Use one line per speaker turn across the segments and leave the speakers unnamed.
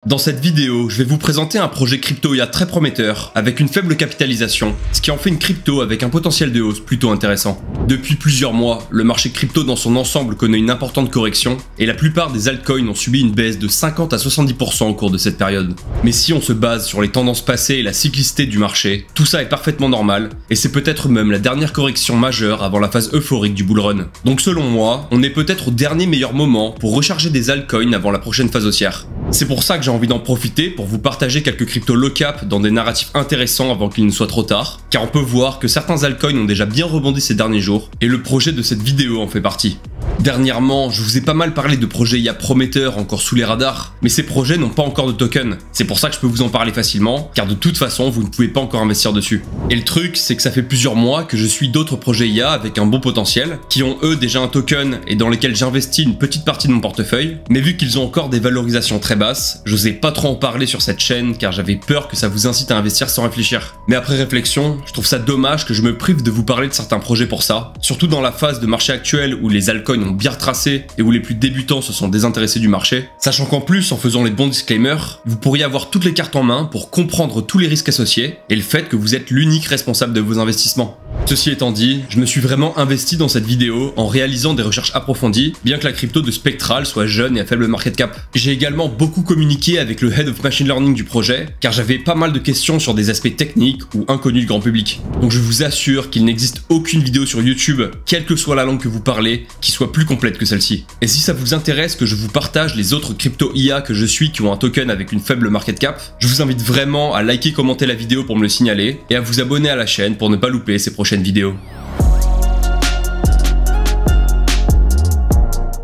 Dans cette vidéo, je vais vous présenter un projet crypto IA très prometteur, avec une faible capitalisation, ce qui en fait une crypto avec un potentiel de hausse plutôt intéressant. Depuis plusieurs mois, le marché crypto dans son ensemble connaît une importante correction, et la plupart des altcoins ont subi une baisse de 50 à 70% au cours de cette période. Mais si on se base sur les tendances passées et la cyclicité du marché, tout ça est parfaitement normal, et c'est peut-être même la dernière correction majeure avant la phase euphorique du bull run. Donc selon moi, on est peut-être au dernier meilleur moment pour recharger des altcoins avant la prochaine phase haussière. C'est pour ça que j'ai envie d'en profiter pour vous partager quelques cryptos low cap dans des narratifs intéressants avant qu'il ne soit trop tard, car on peut voir que certains altcoins ont déjà bien rebondi ces derniers jours, et le projet de cette vidéo en fait partie. Dernièrement, je vous ai pas mal parlé de projets IA prometteurs encore sous les radars, mais ces projets n'ont pas encore de token. C'est pour ça que je peux vous en parler facilement, car de toute façon, vous ne pouvez pas encore investir dessus. Et le truc, c'est que ça fait plusieurs mois que je suis d'autres projets IA avec un bon potentiel, qui ont eux déjà un token et dans lesquels j'investis une petite partie de mon portefeuille, mais vu qu'ils ont encore des valorisations très basses, j'osais pas trop en parler sur cette chaîne car j'avais peur que ça vous incite à investir sans réfléchir. Mais après réflexion, je trouve ça dommage que je me prive de vous parler de certains projets pour ça, surtout dans la phase de marché actuelle où les altcoins ont bien retracé et où les plus débutants se sont désintéressés du marché, sachant qu'en plus, en faisant les bons disclaimers, vous pourriez avoir toutes les cartes en main pour comprendre tous les risques associés et le fait que vous êtes l'unique responsable de vos investissements. Ceci étant dit, je me suis vraiment investi dans cette vidéo en réalisant des recherches approfondies, bien que la crypto de Spectral soit jeune et à faible market cap. J'ai également beaucoup communiqué avec le Head of Machine Learning du projet, car j'avais pas mal de questions sur des aspects techniques ou inconnus du grand public. Donc je vous assure qu'il n'existe aucune vidéo sur YouTube, quelle que soit la langue que vous parlez, qui soit plus complète que celle-ci. Et si ça vous intéresse que je vous partage les autres crypto IA que je suis qui ont un token avec une faible market cap, je vous invite vraiment à liker, commenter la vidéo pour me le signaler, et à vous abonner à la chaîne pour ne pas louper ces prochaines vidéos.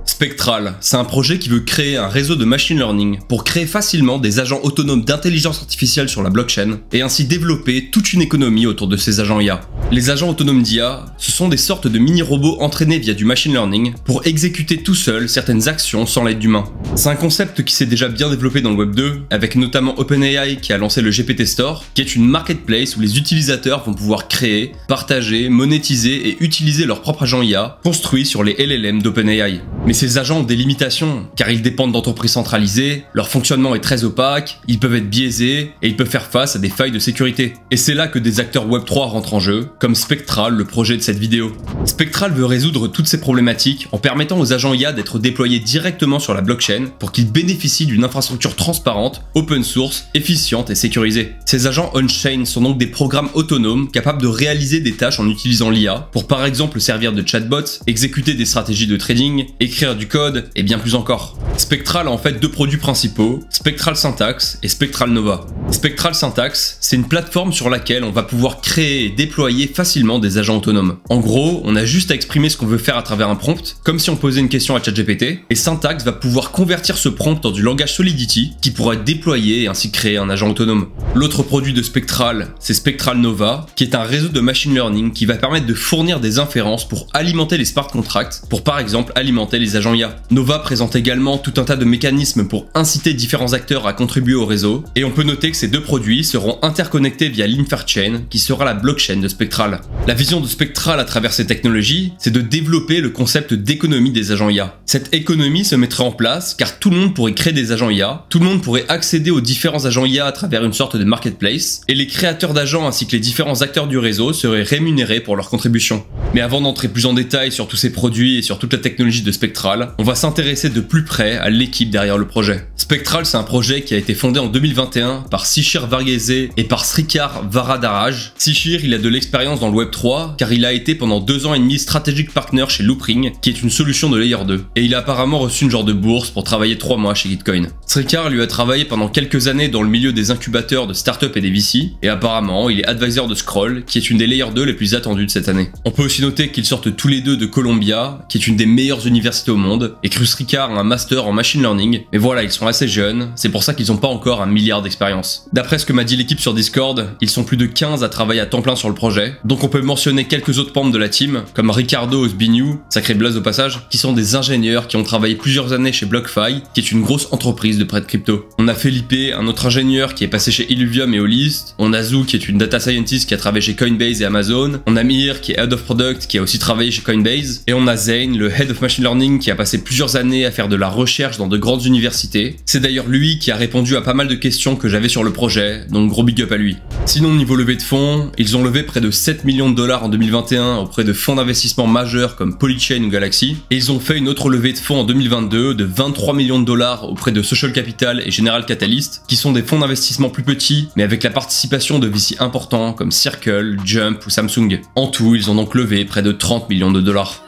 Spectral, c'est un projet qui veut créer un réseau de machine learning pour créer facilement des agents autonomes d'intelligence artificielle sur la blockchain et ainsi développer toute une économie autour de ces agents IA. Les agents autonomes d'IA, ce sont des sortes de mini-robots entraînés via du machine learning pour exécuter tout seuls certaines actions sans l'aide d'humains. C'est un concept qui s'est déjà bien développé dans le Web 2, avec notamment OpenAI qui a lancé le GPT Store, qui est une marketplace où les utilisateurs vont pouvoir créer, partager, monétiser et utiliser leur propre agent IA construit sur les LLM d'OpenAI. Mais ces agents ont des limitations, car ils dépendent d'entreprises centralisées, leur fonctionnement est très opaque, ils peuvent être biaisés et ils peuvent faire face à des failles de sécurité. Et c'est là que des acteurs Web3 rentrent en jeu, comme Spectral, le projet de cette vidéo. Spectral veut résoudre toutes ces problématiques en permettant aux agents IA d'être déployés directement sur la blockchain pour qu'ils bénéficient d'une infrastructure transparente, open source, efficiente et sécurisée. Ces agents on-chain sont donc des programmes autonomes capables de réaliser des tâches en utilisant l'IA pour par exemple servir de chatbots, exécuter des stratégies de trading, écrire du code et bien plus encore. Spectral a en fait deux produits principaux, Spectral Syntax et Spectral Nova. Spectral Syntax, c'est une plateforme sur laquelle on va pouvoir créer et déployer facilement des agents autonomes. En gros, on a juste à exprimer ce qu'on veut faire à travers un prompt, comme si on posait une question à ChatGPT, et Syntax va pouvoir convertir ce prompt dans du langage Solidity qui pourra être déployé et ainsi créer un agent autonome. L'autre produit de Spectral, c'est Spectral Nova, qui est un réseau de machine learning qui va permettre de fournir des inférences pour alimenter les smart contracts, pour par exemple alimenter les agents IA. Nova présente également tout un tas de mécanismes pour inciter différents acteurs à contribuer au réseau, et on peut noter que ces deux produits seront interconnectés via l'Inferchain, qui sera la blockchain de Spectral. La vision de Spectral à travers ces technologies, c'est de développer le concept d'économie des agents IA. Cette économie se mettrait en place car tout le monde pourrait créer des agents IA, tout le monde pourrait accéder aux différents agents IA à travers une sorte de marketplace, et les créateurs d'agents ainsi que les différents acteurs du réseau seraient rémunérés pour leur contribution. Mais avant d'entrer plus en détail sur tous ces produits et sur toute la technologie de Spectral, on va s'intéresser de plus près à l'équipe derrière le projet. Spectral, c'est un projet qui a été fondé en 2021 par Sishir Varghese et par Srikar Varadaraj. Sishir, il a de l'expérience dans le Web3 car il a été pendant 2 ans et demi strategic partner chez Loopring, qui est une solution de Layer 2. Et il a apparemment reçu une genre de bourse pour travailler 3 mois chez Gitcoin. Srikar lui a travaillé pendant quelques années dans le milieu des incubateurs de startups et des VC, et apparemment il est advisor de Scroll, qui est une des Layer 2 les plus attendues de cette année. On peut aussi noter qu'ils sortent tous les deux de Columbia, qui est une des meilleures universités au monde, et que Srikar a un master en machine learning, mais voilà, ils sont assez jeunes, c'est pour ça qu'ils n'ont pas encore 1 milliard d'expérience. force. D'après ce que m'a dit l'équipe sur Discord, ils sont plus de 15 à travailler à temps plein sur le projet, donc on peut mentionner quelques autres membres de la team, comme Ricardo Osbiniou, sacré blaze au passage, qui sont des ingénieurs qui ont travaillé plusieurs années chez BlockFi, qui est une grosse entreprise de prêt de crypto. On a Felipe, un autre ingénieur qui est passé chez Illuvium et Olist, on a Zou qui est une data scientist qui a travaillé chez Coinbase et Amazon, on a Mir qui est Head of Product qui a aussi travaillé chez Coinbase, et on a Zane, le Head of Machine Learning qui a passé plusieurs années à faire de la recherche dans de grandes universités. C'est d'ailleurs lui qui a répondu à pas mal de questions que j'avais sur le projet, donc gros big up à lui. Sinon niveau levée de fonds, ils ont levé près de 7 millions de dollars en 2021 auprès de fonds d'investissement majeurs comme Polychain ou Galaxy, et ils ont fait une autre levée de fonds en 2022 de 23 millions de dollars auprès de Social Capital et General Catalyst, qui sont des fonds d'investissement plus petits, mais avec la participation de VC importants comme Circle, Jump ou Samsung. En tout, ils ont donc levé près de 30 millions de dollars.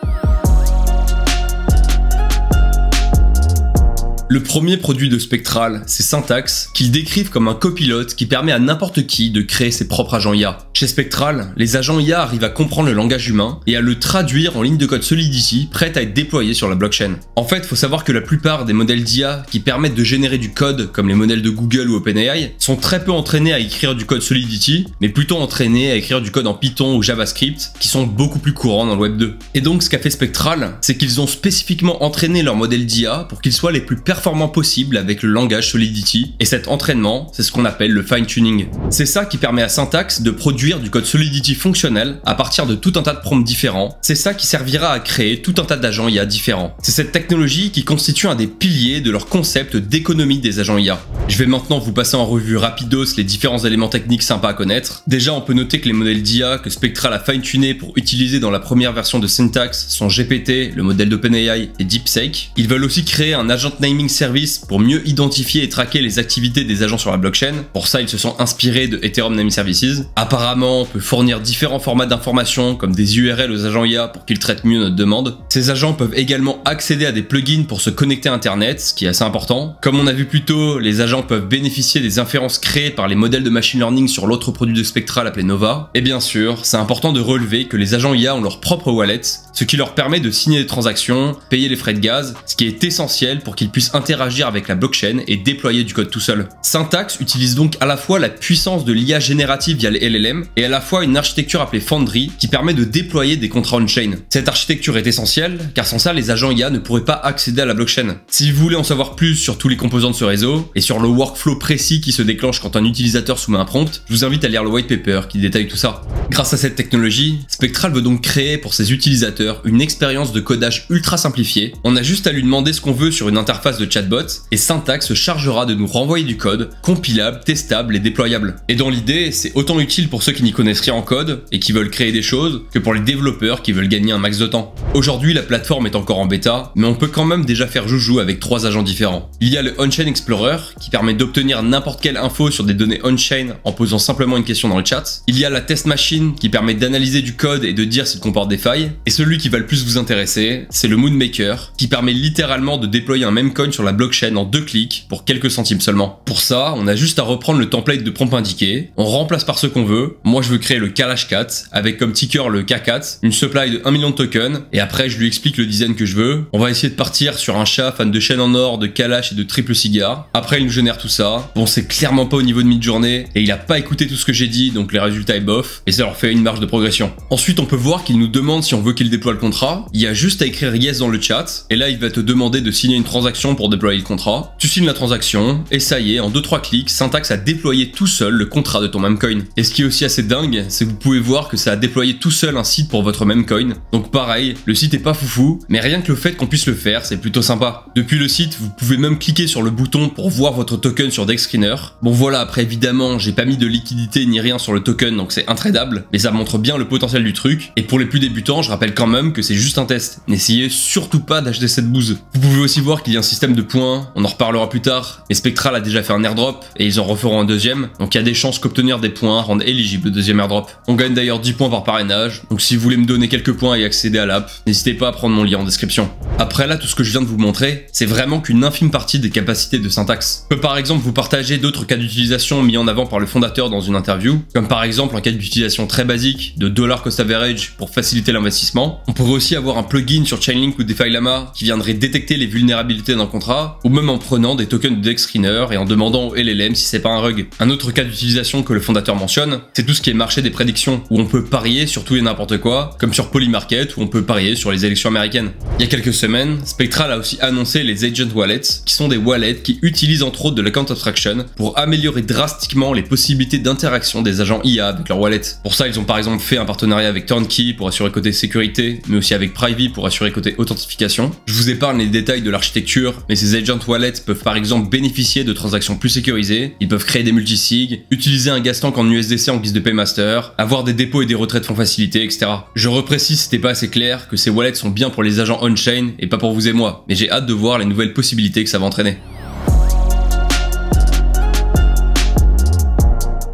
Le premier produit de Spectral, c'est Syntax, qu'ils décrivent comme un copilote qui permet à n'importe qui de créer ses propres agents IA. Chez Spectral, les agents IA arrivent à comprendre le langage humain et à le traduire en ligne de code Solidity prête à être déployée sur la blockchain. En fait, il faut savoir que la plupart des modèles d'IA qui permettent de générer du code, comme les modèles de Google ou OpenAI, sont très peu entraînés à écrire du code Solidity, mais plutôt entraînés à écrire du code en Python ou JavaScript, qui sont beaucoup plus courants dans le Web 2. Et donc, ce qu'a fait Spectral, c'est qu'ils ont spécifiquement entraîné leur modèle d'IA pour qu'ils soient les plus performant possible avec le langage Solidity, et cet entraînement, c'est ce qu'on appelle le fine-tuning. C'est ça qui permet à Syntax de produire du code Solidity fonctionnel à partir de tout un tas de prompts différents. C'est ça qui servira à créer tout un tas d'agents IA différents. C'est cette technologie qui constitue un des piliers de leur concept d'économie des agents IA. Je vais maintenant vous passer en revue rapidos les différents éléments techniques sympas à connaître. Déjà, on peut noter que les modèles d'IA que Spectral a fine-tuné pour utiliser dans la première version de Syntax sont GPT, le modèle d'OpenAI, et DeepSeek. Ils veulent aussi créer un agent naming service pour mieux identifier et traquer les activités des agents sur la blockchain. Pour ça, ils se sont inspirés de Ethereum Naming Services. Apparemment, on peut fournir différents formats d'informations comme des URL aux agents IA pour qu'ils traitent mieux notre demande. Ces agents peuvent également accéder à des plugins pour se connecter à Internet, ce qui est assez important. Comme on a vu plus tôt, les agents peuvent bénéficier des inférences créées par les modèles de machine learning sur l'autre produit de Spectral appelé Nova. Et bien sûr, c'est important de relever que les agents IA ont leur propre wallet, ce qui leur permet de signer des transactions, payer les frais de gaz, ce qui est essentiel pour qu'ils puissent interagir avec la blockchain et déployer du code tout seul. Syntax utilise donc à la fois la puissance de l'IA générative via les LLM et à la fois une architecture appelée Foundry qui permet de déployer des contrats on-chain. Cette architecture est essentielle car sans ça les agents IA ne pourraient pas accéder à la blockchain. Si vous voulez en savoir plus sur tous les composants de ce réseau et sur le workflow précis qui se déclenche quand un utilisateur soumet un prompt, je vous invite à lire le white paper qui détaille tout ça. Grâce à cette technologie, Spectral veut donc créer pour ses utilisateurs une expérience de codage ultra simplifiée. On a juste à lui demander ce qu'on veut sur une interface de chatbot et Syntax se chargera de nous renvoyer du code compilable, testable et déployable. Et dans l'idée, c'est autant utile pour ceux qui n'y connaissent rien en code et qui veulent créer des choses que pour les développeurs qui veulent gagner un max de temps. Aujourd'hui, la plateforme est encore en bêta, mais on peut quand même déjà faire joujou avec 3 agents différents. Il y a le On-Chain Explorer qui permet d'obtenir n'importe quelle info sur des données on-chain en posant simplement une question dans le chat. Il y a la Test Machine qui permet d'analyser du code et de dire s'il comporte des failles. Et celui qui va le plus vous intéresser, c'est le Moonmaker qui permet littéralement de déployer un meme coin sur la blockchain en 2 clics pour quelques centimes seulement. Pour ça, on a juste à reprendre le template de prompt indiqué, on remplace par ce qu'on veut. Moi je veux créer le Kalash4 avec comme ticker le K4, une supply de 1 million de tokens et après je lui explique le design que je veux. On va essayer de partir sur un chat fan de chaîne en or, de Kalash et de triple cigare. Après il nous génère tout ça. Bon, c'est clairement pas au niveau de mid-journée et il a pas écouté tout ce que j'ai dit, donc les résultats est bof et ça leur fait une marge de progression. Ensuite on peut voir qu'il nous demande si on veut qu'il déploie le contrat. Il y a juste à écrire yes dans le chat et là il va te demander de signer une transaction pour déployer le contrat. Tu signes la transaction et ça y est, en 2-3 clics, Syntax a déployé tout seul le contrat de ton memecoin. Et ce qui est aussi assez dingue, c'est que vous pouvez voir que ça a déployé tout seul un site pour votre memecoin. Donc pareil, le site est pas foufou, mais rien que le fait qu'on puisse le faire, c'est plutôt sympa. Depuis le site, vous pouvez même cliquer sur le bouton pour voir votre token sur Dexscreener. Bon voilà, après évidemment, j'ai pas mis de liquidité ni rien sur le token, donc c'est intradable, mais ça montre bien le potentiel du truc. Et pour les plus débutants, je rappelle quand même que c'est juste un test. N'essayez surtout pas d'acheter cette bouse. Vous pouvez aussi voir qu'il y a un système de points, on en reparlera plus tard, mais Spectral a déjà fait un airdrop et ils en referont un deuxième, donc il y a des chances qu'obtenir des points rende éligible le deuxième airdrop. On gagne d'ailleurs 10 points par parrainage, donc si vous voulez me donner quelques points et accéder à l'app, n'hésitez pas à prendre mon lien en description. Après là, tout ce que je viens de vous montrer, c'est vraiment qu'une infime partie des capacités de Syntax. Je peux par exemple vous partager d'autres cas d'utilisation mis en avant par le fondateur dans une interview, comme par exemple un cas d'utilisation très basique de dollar cost average pour faciliter l'investissement. On pourrait aussi avoir un plugin sur Chainlink ou DeFi Llama qui viendrait détecter les vulnérabilités d'un contrat contrat, ou même en prenant des tokens de DexScreener et en demandant au LLM si c'est pas un rug. Un autre cas d'utilisation que le fondateur mentionne, c'est tout ce qui est marché des prédictions, où on peut parier sur tout et n'importe quoi, comme sur Polymarket, où on peut parier sur les élections américaines. Il y a quelques semaines, Spectral a aussi annoncé les Agent Wallets, qui sont des wallets qui utilisent entre autres de l'account abstraction pour améliorer drastiquement les possibilités d'interaction des agents IA avec leur wallet. Pour ça, ils ont par exemple fait un partenariat avec Turnkey pour assurer côté sécurité, mais aussi avec Privy pour assurer côté authentification. Je vous épargne les détails de l'architecture, mais ces Agent Wallets peuvent par exemple bénéficier de transactions plus sécurisées, ils peuvent créer des multisig, utiliser un gas tank en USDC en guise de paymaster, avoir des dépôts et des retraits de fonds facilités, etc. Je reprécise, c'était pas assez clair, que ces wallets sont bien pour les agents on-chain et pas pour vous et moi, mais j'ai hâte de voir les nouvelles possibilités que ça va entraîner.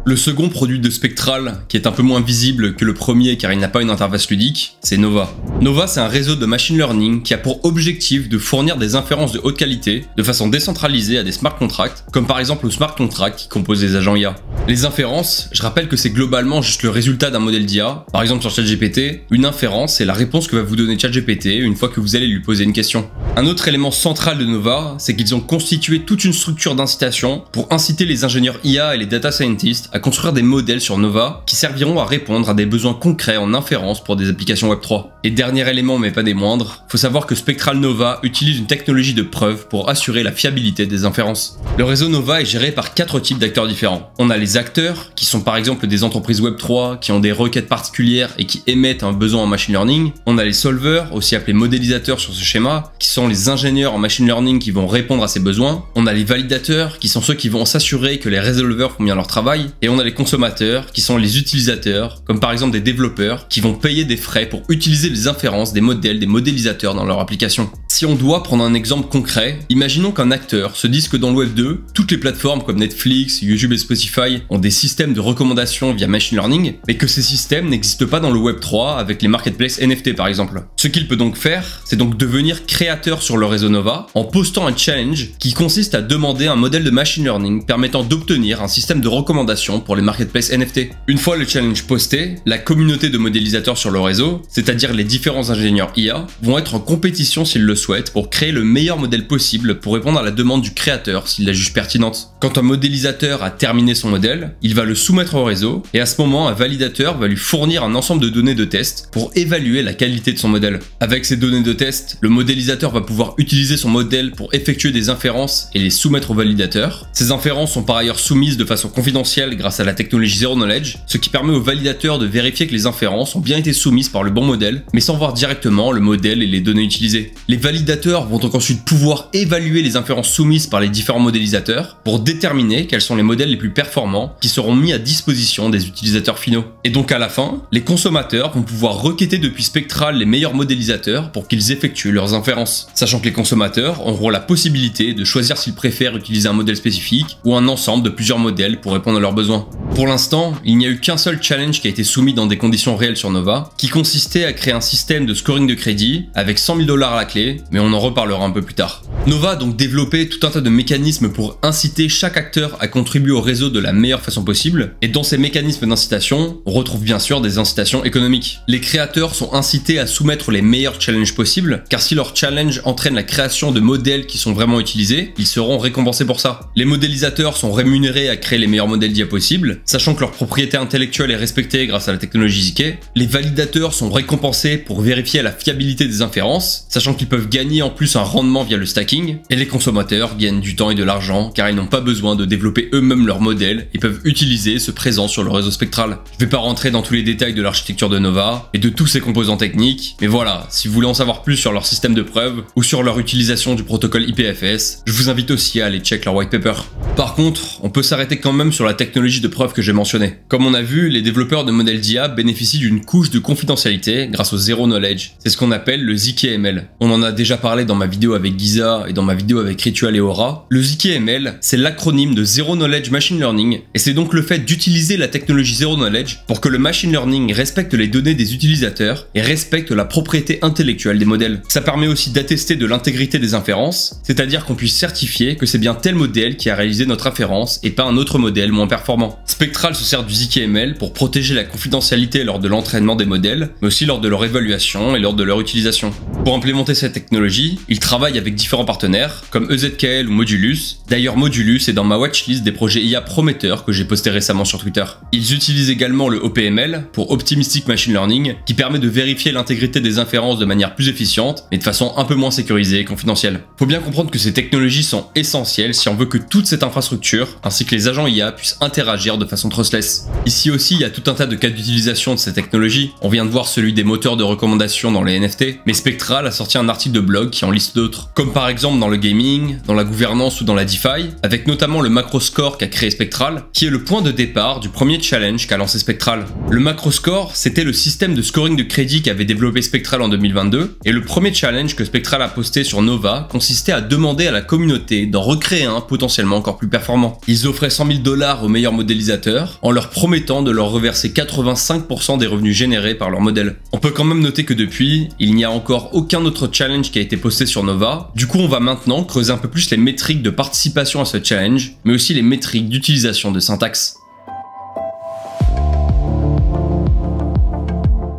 Le second produit de Spectral, qui est un peu moins visible que le premier car il n'a pas une interface ludique, c'est Nova. Nova, c'est un réseau de machine learning qui a pour objectif de fournir des inférences de haute qualité de façon décentralisée à des smart contracts, comme par exemple le smart contract qui compose les agents IA. Les inférences, je rappelle que c'est globalement juste le résultat d'un modèle d'IA. Par exemple sur ChatGPT, une inférence c'est la réponse que va vous donner ChatGPT une fois que vous allez lui poser une question. Un autre élément central de Nova, c'est qu'ils ont constitué toute une structure d'incitation pour inciter les ingénieurs IA et les data scientists à construire des modèles sur Nova qui serviront à répondre à des besoins concrets en inférence pour des applications Web3. Et dernier élément mais pas des moindres, faut savoir que Spectral Nova utilise une technologie de preuve pour assurer la fiabilité des inférences. Le réseau Nova est géré par 4 types d'acteurs différents. On a les acteurs, qui sont par exemple des entreprises Web3 qui ont des requêtes particulières et qui émettent un besoin en machine learning. On a les solvers, aussi appelés modélisateurs sur ce schéma, qui sont les ingénieurs en machine learning qui vont répondre à ces besoins. On a les validateurs, qui sont ceux qui vont s'assurer que les résolvers font bien leur travail. Et on a les consommateurs, qui sont les utilisateurs, comme par exemple des développeurs, qui vont payer des frais pour utiliser les inférences des modèles, des modélisateurs dans leur application. Si on doit prendre un exemple concret, imaginons qu'un acteur se dise que dans le Web 2, toutes les plateformes comme Netflix, YouTube et Spotify ont des systèmes de recommandation via machine learning, mais que ces systèmes n'existent pas dans le Web 3 avec les marketplaces NFT par exemple. Ce qu'il peut donc faire, c'est donc devenir créateur sur le réseau Nova en postant un challenge qui consiste à demander un modèle de machine learning permettant d'obtenir un système de recommandation pour les marketplaces NFT. Une fois le challenge posté, la communauté de modélisateurs sur le réseau, c'est-à-dire les différents ingénieurs IA, vont être en compétition s'ils le souhaitent pour créer le meilleur modèle possible pour répondre à la demande du créateur s'il la juge pertinente. Quand un modélisateur a terminé son modèle, il va le soumettre au réseau et à ce moment un validateur va lui fournir un ensemble de données de test pour évaluer la qualité de son modèle. Avec ces données de test, le modélisateur va pouvoir utiliser son modèle pour effectuer des inférences et les soumettre au validateur. Ces inférences sont par ailleurs soumises de façon confidentielle grâce à la technologie Zero Knowledge, ce qui permet au validateur de vérifier que les inférences ont bien été soumises par le bon modèle, mais sans voir directement le modèle et les données utilisées. Les validateurs vont donc ensuite pouvoir évaluer les inférences soumises par les différents modélisateurs pour déterminer quels sont les modèles les plus performants qui seront mis à disposition des utilisateurs finaux. Et donc à la fin, les consommateurs vont pouvoir requêter depuis Spectral les meilleurs modélisateurs pour qu'ils effectuent leurs inférences, sachant que les consommateurs auront la possibilité de choisir s'ils préfèrent utiliser un modèle spécifique ou un ensemble de plusieurs modèles pour répondre à leurs besoins. Pour l'instant, il n'y a eu qu'un seul challenge qui a été soumis dans des conditions réelles sur Nova, qui consistait à créer un système de scoring de crédit avec 100 000 $ à la clé, mais on en reparlera un peu plus tard. Nova a donc développé tout un tas de mécanismes pour inciter chaque acteur à contribuer au réseau de la meilleure façon possible, et dans ces mécanismes d'incitation, on retrouve bien sûr des incitations économiques. Les créateurs sont incités à soumettre les meilleurs challenges possibles, car si leur challenge entraîne la création de modèles qui sont vraiment utilisés, ils seront récompensés pour ça. Les modélisateurs sont rémunérés à créer les meilleurs modèles d'IA possibles, sachant que leur propriété intellectuelle est respectée grâce à la technologie ZK. Les validateurs sont récompensés pour vérifier la fiabilité des inférences, sachant qu'ils peuvent gagner en plus un rendement via le stacking, et les consommateurs gagnent du temps et de l'argent car ils n'ont pas besoin de développer eux-mêmes leur modèle et peuvent utiliser ce présent sur le réseau Spectral. Je vais pas rentrer dans tous les détails de l'architecture de Nova et de tous ses composants techniques, mais voilà, si vous voulez en savoir plus sur leur système de preuve ou sur leur utilisation du protocole IPFS, je vous invite aussi à aller check leur white paper. Par contre, on peut s'arrêter quand même sur la technologie de preuve que j'ai mentionnée. Comme on a vu, les développeurs de modèles d'IA bénéficient d'une couche de confidentialité grâce au Zero Knowledge. C'est ce qu'on appelle le ZKML. On en a déjà parlé dans ma vidéo avec Giza et dans ma vidéo avec Ritual et Aura. Le ZKML, c'est l'acronyme de Zero Knowledge Machine Learning, et c'est donc le fait d'utiliser la technologie Zero Knowledge pour que le machine learning respecte les données des utilisateurs et respecte la propriété intellectuelle des modèles. Ça permet aussi d'attester de l'intégrité des inférences, c'est-à-dire qu'on puisse certifier que c'est bien tel modèle qui a réalisé notre inférence et pas un autre modèle moins performant. Spectral se sert du ZKML pour protéger la confidentialité lors de l'entraînement des modèles, mais aussi lors de leur évaluation et lors de leur utilisation. Pour implémenter cette technologie, ils travaillent avec différents partenaires partenaires, comme EZKL ou Modulus. D'ailleurs, Modulus est dans ma watchlist des projets IA prometteurs que j'ai posté récemment sur Twitter. Ils utilisent également le OPML, pour Optimistic Machine Learning, qui permet de vérifier l'intégrité des inférences de manière plus efficiente, mais de façon un peu moins sécurisée et confidentielle. Faut bien comprendre que ces technologies sont essentielles si on veut que toute cette infrastructure, ainsi que les agents IA, puissent interagir de façon trustless. Ici aussi, il y a tout un tas de cas d'utilisation de ces technologies. On vient de voir celui des moteurs de recommandation dans les NFT, mais Spectral a sorti un article de blog qui en liste d'autres, comme par exemple dans le gaming, dans la gouvernance ou dans la DeFi, avec notamment le macro-score qu'a créé Spectral, qui est le point de départ du premier challenge qu'a lancé Spectral. Le macro-score, c'était le système de scoring de crédit qu'avait développé Spectral en 2022, et le premier challenge que Spectral a posté sur Nova consistait à demander à la communauté d'en recréer un potentiellement encore plus performant. Ils offraient 100 000 $ aux meilleurs modélisateurs, en leur promettant de leur reverser 85% des revenus générés par leur modèle. On peut quand même noter que depuis, il n'y a encore aucun autre challenge qui a été posté sur Nova. Du coup, on va maintenant creuser un peu plus les métriques de participation à ce challenge, mais aussi les métriques d'utilisation de syntaxe.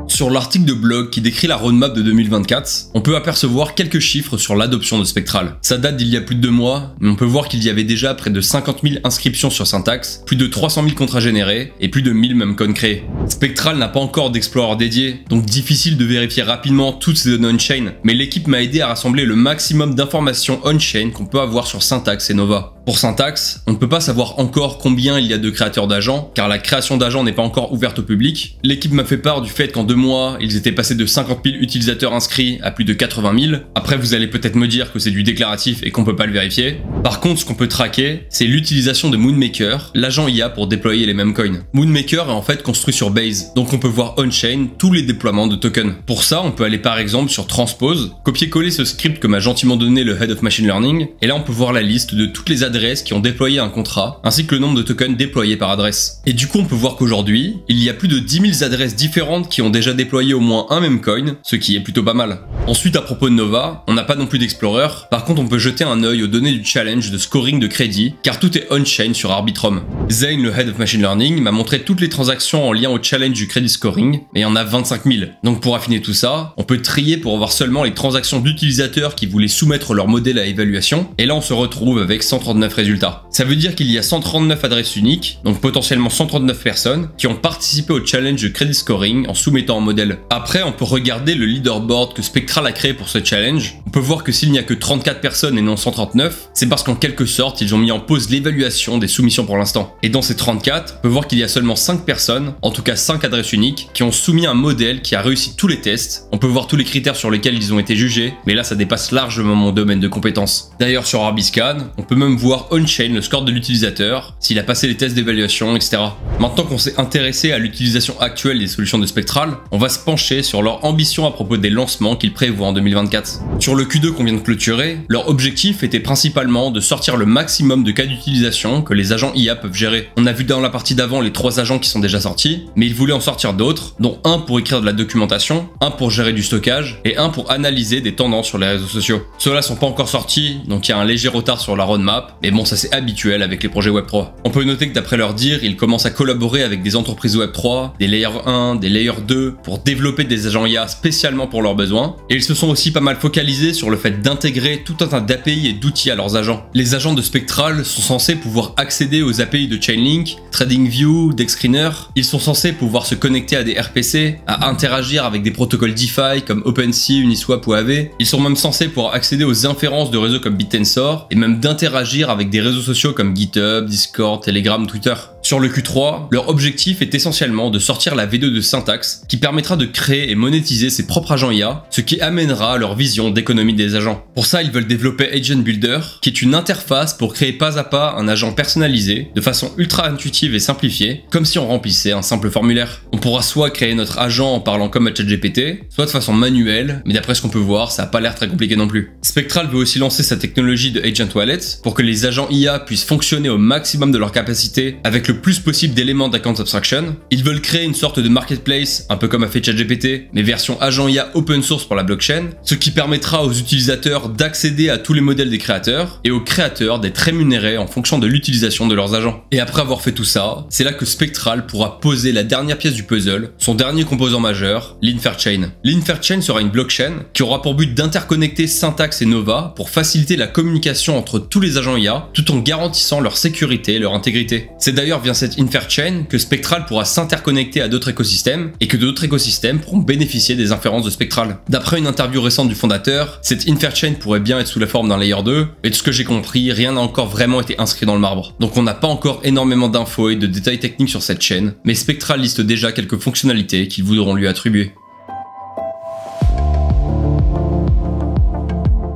Sur l'article de blog qui décrit la roadmap de 2024, on peut apercevoir quelques chiffres sur l'adoption de Spectral. Ça date d'il y a plus de 2 mois, mais on peut voir qu'il y avait déjà près de 50 000 inscriptions sur Syntax, plus de 300 000 contrats générés et plus de 1000 memcoins créés. Spectral n'a pas encore d'explorer dédié, donc difficile de vérifier rapidement toutes ces données on-chain, mais l'équipe m'a aidé à rassembler le maximum d'informations on-chain qu'on peut avoir sur Syntax et Nova. Pour Syntax, on ne peut pas savoir encore combien il y a de créateurs d'agents, car la création d'agents n'est pas encore ouverte au public. L'équipe m'a fait part du fait qu'en 2 mois, ils étaient passés de 50 000 utilisateurs inscrits à plus de 80 000. Après, vous allez peut-être me dire que c'est du déclaratif et qu'on peut pas le vérifier. Par contre, ce qu'on peut traquer, c'est l'utilisation de Moonmaker, l'agent IA pour déployer les memcoins. Moonmaker est en fait construit sur Base, donc on peut voir on-chain tous les déploiements de tokens. Pour ça, on peut aller par exemple sur Transpose, copier-coller ce script que m'a gentiment donné le Head of Machine Learning, et là on peut voir la liste de toutes les adresses qui ont déployé un contrat, ainsi que le nombre de tokens déployés par adresse. Et du coup, on peut voir qu'aujourd'hui, il y a plus de 10 000 adresses différentes qui ont déjà déployé au moins un memcoin, ce qui est plutôt pas mal. Ensuite, à propos de Nova, on n'a pas non plus d'Explorer, par contre on peut jeter un œil aux données du challenge de scoring de crédit, car tout est on-chain sur Arbitrum. Zane, le Head of Machine Learning, m'a montré toutes les transactions en lien au challenge du crédit scoring, et il y en a 25 000. Donc pour affiner tout ça, on peut trier pour avoir seulement les transactions d'utilisateurs qui voulaient soumettre leur modèle à évaluation, et là on se retrouve avec 139 résultats. Ça veut dire qu'il y a 139 adresses uniques, donc potentiellement 139 personnes, qui ont participé au challenge de credit scoring en soumettant un modèle. Après, on peut regarder le leaderboard que Spectral a créé pour ce challenge. On peut voir que s'il n'y a que 34 personnes et non 139, c'est parce qu'en quelque sorte, ils ont mis en pause l'évaluation des soumissions pour l'instant. Et dans ces 34, on peut voir qu'il y a seulement 5 personnes, en tout cas 5 adresses uniques, qui ont soumis un modèle qui a réussi tous les tests. On peut voir tous les critères sur lesquels ils ont été jugés, mais là ça dépasse largement mon domaine de compétences. D'ailleurs sur Arbiscan, on peut même voir on-chain le score de l'utilisateur, s'il a passé les tests d'évaluation, etc. Maintenant qu'on s'est intéressé à l'utilisation actuelle des solutions de Spectral, on va se pencher sur leur ambition à propos des lancements qu'ils prévoient en 2024. Sur le Q2 qu'on vient de clôturer, leur objectif était principalement de sortir le maximum de cas d'utilisation que les agents IA peuvent gérer. On a vu dans la partie d'avant les 3 agents qui sont déjà sortis, mais ils voulaient en sortir d'autres, dont un pour écrire de la documentation, un pour gérer du stockage, et un pour analyser des tendances sur les réseaux sociaux. Ceux-là sont pas encore sortis, donc il y a un léger retard sur la roadmap, mais bon, ça c'est habituel avec les projets Web3. On peut noter que d'après leur dire, ils commencent à collaborer avec des entreprises Web3, des Layer 1, des Layer 2, pour développer des agents IA spécialement pour leurs besoins, et ils se sont aussi pas mal focalisés sur le fait d'intégrer tout un tas d'API et d'outils à leurs agents. Les agents de Spectral sont censés pouvoir accéder aux API de Chainlink, TradingView, DexScreener. Ils sont censés pouvoir se connecter à des RPC, à interagir avec des protocoles DeFi comme OpenSea, Uniswap ou Aave. Ils sont même censés pouvoir accéder aux inférences de réseaux comme BitTensor, et même d'interagir avec des réseaux sociaux comme GitHub, Discord, Telegram, Twitter. Sur le Q3, leur objectif est essentiellement de sortir la V2 de Syntax qui permettra de créer et monétiser ses propres agents IA, ce qui amènera à leur vision d'économie des agents. Pour ça, ils veulent développer Agent Builder, qui est une interface pour créer pas à pas un agent personnalisé de façon ultra intuitive et simplifiée, comme si on remplissait un simple formulaire. On pourra soit créer notre agent en parlant comme à ChatGPT, soit de façon manuelle, mais d'après ce qu'on peut voir, ça n'a pas l'air très compliqué non plus. Spectral veut aussi lancer sa technologie de Agent Wallet pour que les agents IA puissent fonctionner au maximum de leur capacité avec le le plus possible d'éléments d'account abstraction. Ils veulent créer une sorte de marketplace, un peu comme a fait ChatGPT, mais version agent IA open source pour la blockchain, ce qui permettra aux utilisateurs d'accéder à tous les modèles des créateurs et aux créateurs d'être rémunérés en fonction de l'utilisation de leurs agents. Et après avoir fait tout ça, c'est là que Spectral pourra poser la dernière pièce du puzzle, son dernier composant majeur, l'Inferchain. L'Inferchain sera une blockchain qui aura pour but d'interconnecter Syntax et Nova pour faciliter la communication entre tous les agents IA tout en garantissant leur sécurité et leur intégrité. C'est d'ailleurs via cette Inferchain que Spectral pourra s'interconnecter à d'autres écosystèmes et que d'autres écosystèmes pourront bénéficier des inférences de Spectral. D'après une interview récente du fondateur, cette Inferchain pourrait bien être sous la forme d'un layer 2, mais de ce que j'ai compris, rien n'a encore vraiment été inscrit dans le marbre. Donc on n'a pas encore énormément d'infos et de détails techniques sur cette chaîne, mais Spectral liste déjà quelques fonctionnalités qu'ils voudront lui attribuer.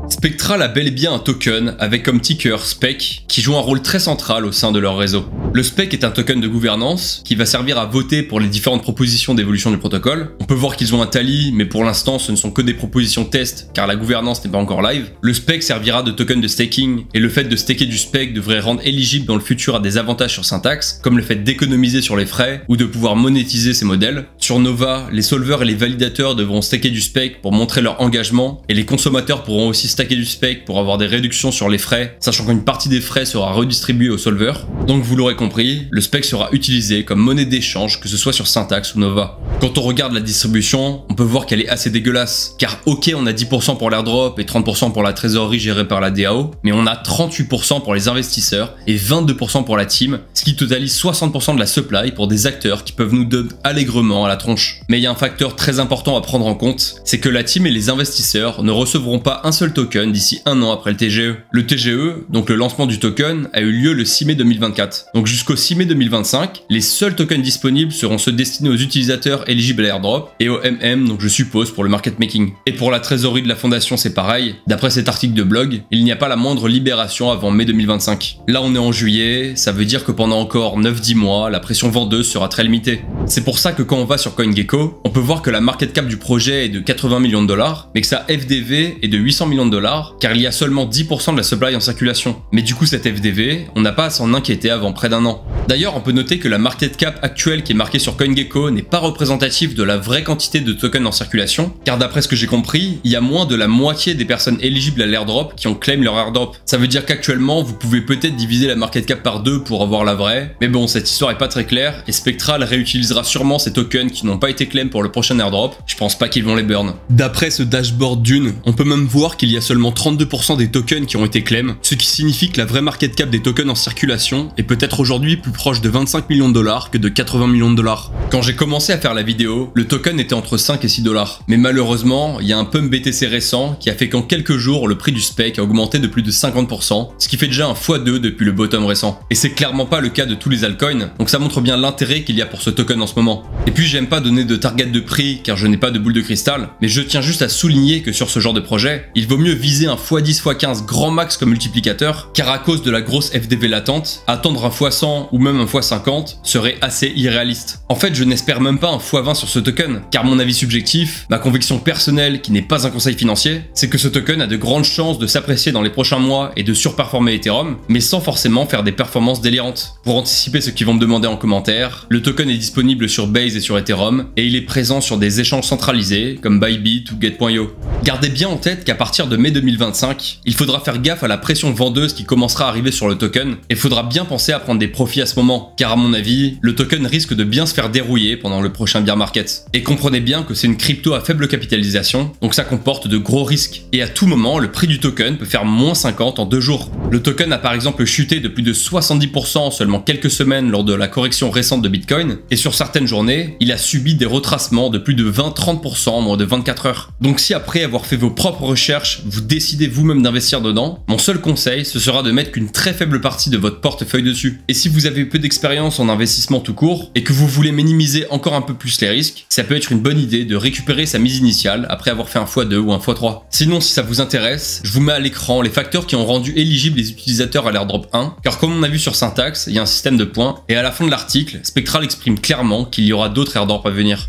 Spectral a bel et bien un token avec comme ticker SPEC qui joue un rôle très central au sein de leur réseau. Le SPEC est un token de gouvernance qui va servir à voter pour les différentes propositions d'évolution du protocole. On peut voir qu'ils ont un tally, mais pour l'instant ce ne sont que des propositions test car la gouvernance n'est pas encore live. Le SPEC servira de token de staking et le fait de staker du SPEC devrait rendre éligible dans le futur à des avantages sur Syntax, comme le fait d'économiser sur les frais ou de pouvoir monétiser ces modèles. Sur Nova, les solvers et les validateurs devront staker du SPEC pour montrer leur engagement et les consommateurs pourront aussi staker du SPEC pour avoir des réductions sur les frais, sachant qu'une partie des frais sera redistribuée aux solvers. Donc vous l'aurez compris, le SPEC sera utilisé comme monnaie d'échange, que ce soit sur Syntax ou Nova. Quand on regarde la distribution, on peut voir qu'elle est assez dégueulasse, car ok on a 10% pour l'airdrop et 30% pour la trésorerie gérée par la DAO, mais on a 38% pour les investisseurs et 22% pour la team, ce qui totalise 60% de la supply pour des acteurs qui peuvent nous donner allègrement à la tronche. Mais il y a un facteur très important à prendre en compte, c'est que la team et les investisseurs ne recevront pas un seul token d'ici un an après le TGE. Le TGE, donc le lancement du token, a eu lieu le 6 mai 2024. Donc jusqu'au 6 mai 2025, les seuls tokens disponibles seront ceux destinés aux utilisateurs éligibles à l'airdrop et au MM, donc je suppose pour le market making. Et pour la trésorerie de la fondation, c'est pareil. D'après cet article de blog, il n'y a pas la moindre libération avant mai 2025. Là, on est en juillet, ça veut dire que pendant encore 9-10 mois, la pression vendeuse sera très limitée. C'est pour ça que quand on va sur CoinGecko, on peut voir que la market cap du projet est de 80 millions de dollars, mais que sa FDV est de 800 millions de dollars, car il y a seulement 10% de la supply en circulation. Mais du coup, cette FDV, on n'a pas à s'en inquiéter avant près d'un an. D'ailleurs, on peut noter que la market cap actuelle qui est marquée sur CoinGecko n'est pas représentative de la vraie quantité de tokens en circulation, car d'après ce que j'ai compris, il y a moins de la moitié des personnes éligibles à l'airdrop qui ont claim leur airdrop. Ça veut dire qu'actuellement, vous pouvez peut-être diviser la market cap par 2 pour avoir la vraie, mais bon, cette histoire est pas très claire, et Spectral réutilisera sûrement ces tokens qui n'ont pas été claim pour le prochain airdrop. Je pense pas qu'ils vont les burn. D'après ce dashboard d'une, on peut même voir qu'il y a seulement 32% des tokens qui ont été claim, ce qui signifie que la vraie market cap des tokens en circulation est peut-être aujourd'hui plus proche de 25 millions de dollars que de 80 millions de dollars. Quand j'ai commencé à faire la vidéo, le token était entre 5 et 6 dollars. Mais malheureusement, il y a un pump BTC récent qui a fait qu'en quelques jours, le prix du SPEC a augmenté de plus de 50%, ce qui fait déjà un x2 depuis le bottom récent. Et c'est clairement pas le cas de tous les altcoins, donc ça montre bien l'intérêt qu'il y a pour ce token en ce moment. Et puis j'aime pas donner de target de prix car je n'ai pas de boule de cristal, mais je tiens juste à souligner que sur ce genre de projet, il vaut mieux viser un x10, x15 grand max comme multiplicateur, car à cause de la grosse FDV latente, attendre un x100 ou même un x50 serait assez irréaliste. En fait, je n'espère même pas un x20 sur ce token, car mon avis subjectif, ma conviction personnelle qui n'est pas un conseil financier, c'est que ce token a de grandes chances de s'apprécier dans les prochains mois et de surperformer Ethereum, mais sans forcément faire des performances délirantes. Pour anticiper ce qu'ils vont me demander en commentaire, le token est disponible sur Base et sur Ethereum, et il est présent sur des échanges centralisés comme Bybit ou Get.io. Gardez bien en tête qu'à partir de mai 2025, il faudra faire gaffe à la pression vendeuse qui commencera à arriver sur le token, et faudra bien penser à prendre des profits à ce moment, car à mon avis, le token risque de bien se faire dérouiller pendant le prochain bear market. Et comprenez bien que c'est une crypto à faible capitalisation, donc ça comporte de gros risques, et à tout moment, le prix du token peut faire moins 50 en 2 jours. Le token a par exemple chuté de plus de 70% en seulement quelques semaines lors de la correction récente de Bitcoin, et sur certaines journées, il a subi des retracements de plus de 20-30% en moins de 24 heures. Donc si après avoir fait vos propres recherches, vous décidez vous-même d'investir dedans, mon seul conseil, ce sera de mettre qu'une très faible partie de votre portefeuille dessus. Et si vous avez peu d'expérience en investissement tout court, et que vous voulez minimiser encore un peu plus les risques, ça peut être une bonne idée de récupérer sa mise initiale après avoir fait un x2 ou un x3. Sinon, si ça vous intéresse, je vous mets à l'écran les facteurs qui ont rendu éligibles les utilisateurs à l'airdrop 1, car comme on a vu sur Syntax, il y a un système de points, et à la fin de l'article, Spectral exprime clairement qu'il y aura d'autres airdrops à venir.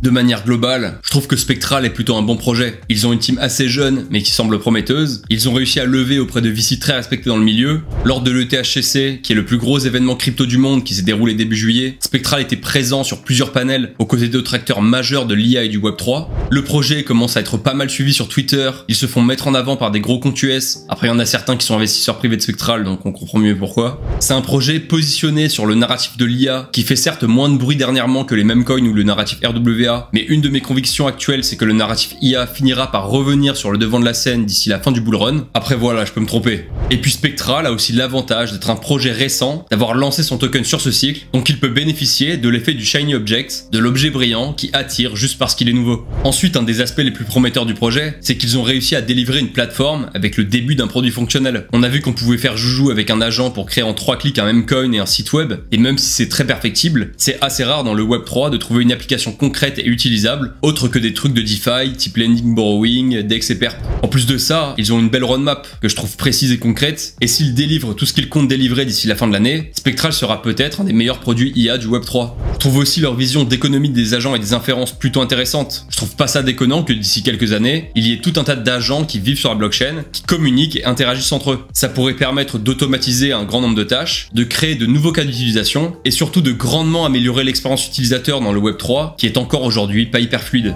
De manière globale, je trouve que Spectral est plutôt un bon projet. Ils ont une team assez jeune, mais qui semble prometteuse. Ils ont réussi à lever auprès de VC très respectés dans le milieu. Lors de l'ETHCC, qui est le plus gros événement crypto du monde qui s'est déroulé début juillet, Spectral était présent sur plusieurs panels aux côtés d'autres acteurs majeurs de l'IA et du Web3. Le projet commence à être pas mal suivi sur Twitter. Ils se font mettre en avant par des gros comptes US. Après, il y en a certains qui sont investisseurs privés de Spectral, donc on comprend mieux pourquoi. C'est un projet positionné sur le narratif de l'IA, qui fait certes moins de bruit dernièrement que les mêmes coins ou le narratif RWA, mais une de mes convictions actuelles, c'est que le narratif IA finira par revenir sur le devant de la scène d'ici la fin du bull run. Après voilà, je peux me tromper. Et puis Spectral a aussi l'avantage d'être un projet récent, d'avoir lancé son token sur ce cycle, donc il peut bénéficier de l'effet du shiny object, de l'objet brillant qui attire juste parce qu'il est nouveau. Ensuite, un des aspects les plus prometteurs du projet, c'est qu'ils ont réussi à délivrer une plateforme avec le début d'un produit fonctionnel. On a vu qu'on pouvait faire joujou avec un agent pour créer en 3 clics un memcoin et un site web, et même si c'est très perfectible, c'est assez rare dans le Web3 de trouver une application concrète et utilisable, autre que des trucs de DeFi, type lending borrowing, DEX et perp. En plus de ça, ils ont une belle roadmap que je trouve précise et concrète, et s'ils délivrent tout ce qu'ils comptent délivrer d'ici la fin de l'année, Spectral sera peut-être un des meilleurs produits IA du Web3. Je trouve aussi leur vision d'économie des agents et des inférences plutôt intéressante. Je trouve pas ça déconnant que d'ici quelques années, il y ait tout un tas d'agents qui vivent sur la blockchain, qui communiquent et interagissent entre eux. Ça pourrait permettre d'automatiser un grand nombre de tâches, de créer de nouveaux cas d'utilisation, et surtout de grandement améliorer l'expérience utilisateur dans le Web3, qui est encore aujourd'hui pas hyper fluide.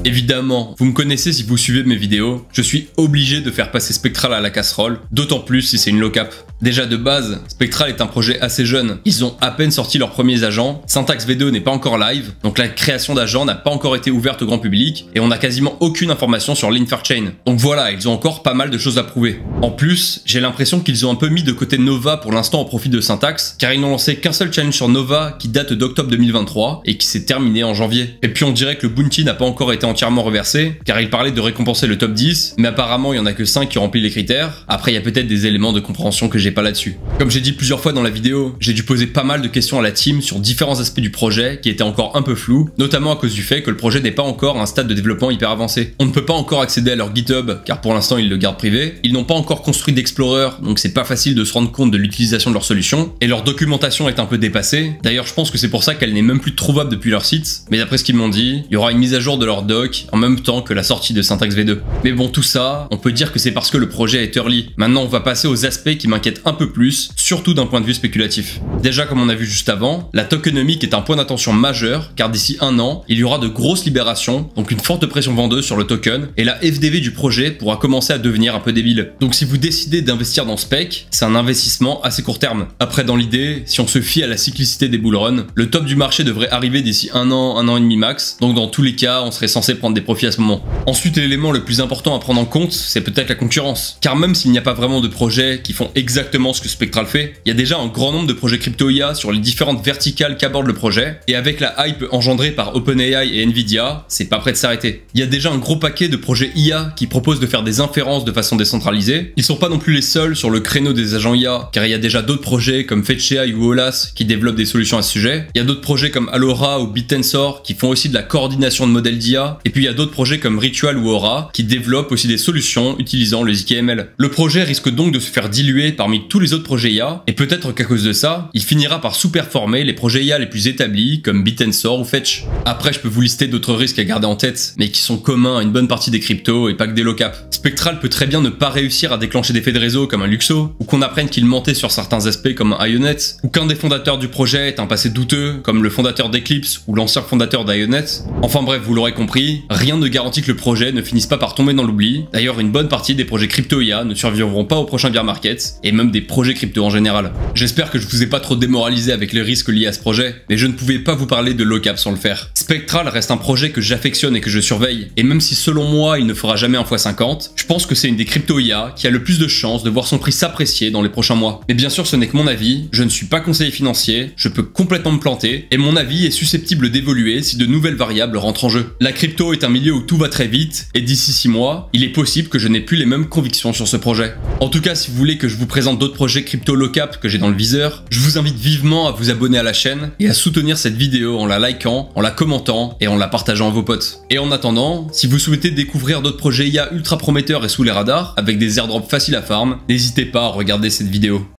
Évidemment, vous me connaissez si vous suivez mes vidéos, je suis obligé de faire passer Spectral à la casserole, d'autant plus si c'est une low-cap. Déjà de base, Spectral est un projet assez jeune, ils ont à peine sorti leurs premiers agents, Syntax V2 n'est pas encore live, donc la création d'agents n'a pas encore été ouverte au grand public, et on n'a quasiment aucune information sur l'Inferchain. Donc voilà, ils ont encore pas mal de choses à prouver. En plus, j'ai l'impression qu'ils ont un peu mis de côté Nova pour l'instant au profit de Syntax, car ils n'ont lancé qu'un seul challenge sur Nova qui date d'octobre 2023, et qui s'est terminé en janvier. Et puis on dirait que le bounty n'a pas encore été entièrement reversé, car il parlait de récompenser le top 10, mais apparemment il y en a que 5 qui remplissent les critères. Après il y a peut-être des éléments de compréhension que j'ai pas là-dessus. Comme j'ai dit plusieurs fois dans la vidéo, j'ai dû poser pas mal de questions à la team sur différents aspects du projet qui étaient encore un peu flous, notamment à cause du fait que le projet n'est pas encore à un stade de développement hyper avancé. On ne peut pas encore accéder à leur GitHub, car pour l'instant ils le gardent privé. Ils n'ont pas encore construit d'Explorer, donc c'est pas facile de se rendre compte de l'utilisation de leur solution, et leur documentation est un peu dépassée. D'ailleurs je pense que c'est pour ça qu'elle n'est même plus trouvable depuis leur site, mais d'après ce qu'ils m'ont dit, il y aura une mise à jour de leur doc en même temps que la sortie de Syntax V2. Mais bon, tout ça, on peut dire que c'est parce que le projet est early. Maintenant, on va passer aux aspects qui m'inquiètent un peu plus, surtout d'un point de vue spéculatif. Déjà, comme on a vu juste avant, la tokenomique est un point d'attention majeur, car d'ici un an, il y aura de grosses libérations, donc une forte pression vendeuse sur le token, et la FDV du projet pourra commencer à devenir un peu débile. Donc si vous décidez d'investir dans Spec, c'est un investissement assez court terme. Après, dans l'idée, si on se fie à la cyclicité des bull runs, le top du marché devrait arriver d'ici un an et demi max, donc dans tous les cas, on serait censé prendre des profits à ce moment. Ensuite, l'élément le plus important à prendre en compte, c'est peut-être la concurrence. Car même s'il n'y a pas vraiment de projets qui font exactement ce que Spectral fait, il y a déjà un grand nombre de projets crypto IA sur les différentes verticales qu'aborde le projet, et avec la hype engendrée par OpenAI et Nvidia, c'est pas prêt de s'arrêter. Il y a déjà un gros paquet de projets IA qui proposent de faire des inférences de façon décentralisée. Ils sont pas non plus les seuls sur le créneau des agents IA, car il y a déjà d'autres projets comme FetchAI ou Olas qui développent des solutions à ce sujet. Il y a d'autres projets comme Alora ou BitTensor qui font aussi de la coordination de modèles d'IA, et puis il y a d'autres projets comme Ritual ou Aura qui développent aussi des solutions utilisant le ZKML. Le projet risque donc de se faire diluer parmi tous les autres projets IA, et peut-être qu'à cause de ça, il finira par sous-performer les projets IA les plus établis comme BitTensor ou Fetch. Après, je peux vous lister d'autres risques à garder en tête, mais qui sont communs à une bonne partie des cryptos et pas que des low-cap. Spectral peut très bien ne pas réussir à déclencher des faits de réseau comme un Luxo, ou qu'on apprenne qu'il mentait sur certains aspects comme un Ionet, ou qu'un des fondateurs du projet ait un passé douteux comme le fondateur d'Eclipse ou l'ancien fondateur d'Ionet. Enfin bref, vous l'aurez compris, rien ne garantit que le projet ne finisse pas par tomber dans l'oubli. D'ailleurs, une bonne partie des projets crypto IA ne survivront pas au prochain bear market, et même des projets crypto en général. J'espère que je vous ai pas trop démoralisé avec les risques liés à ce projet, mais je ne pouvais pas vous parler de low-cap sans le faire. Spectral reste un projet que j'affectionne et que je surveille, et même si selon moi il ne fera jamais un x50, je pense que c'est une des crypto IA qui a le plus de chances de voir son prix s'apprécier dans les prochains mois. Mais bien sûr, ce n'est que mon avis, je ne suis pas conseiller financier, je peux complètement me planter, et mon avis est susceptible d'évoluer si de nouvelles variables rentrent en jeu. La crypto est un milieu où tout va très vite, et d'ici 6 mois, il est possible que je n'ai plus les mêmes convictions sur ce projet. En tout cas, si vous voulez que je vous présente d'autres projets crypto low-cap que j'ai dans le viseur, je vous invite vivement à vous abonner à la chaîne et à soutenir cette vidéo en la likant, en la commentant et en la partageant à vos potes. Et en attendant, si vous souhaitez découvrir d'autres projets IA ultra prometteurs et sous les radars, avec des airdrops faciles à farm, n'hésitez pas à regarder cette vidéo.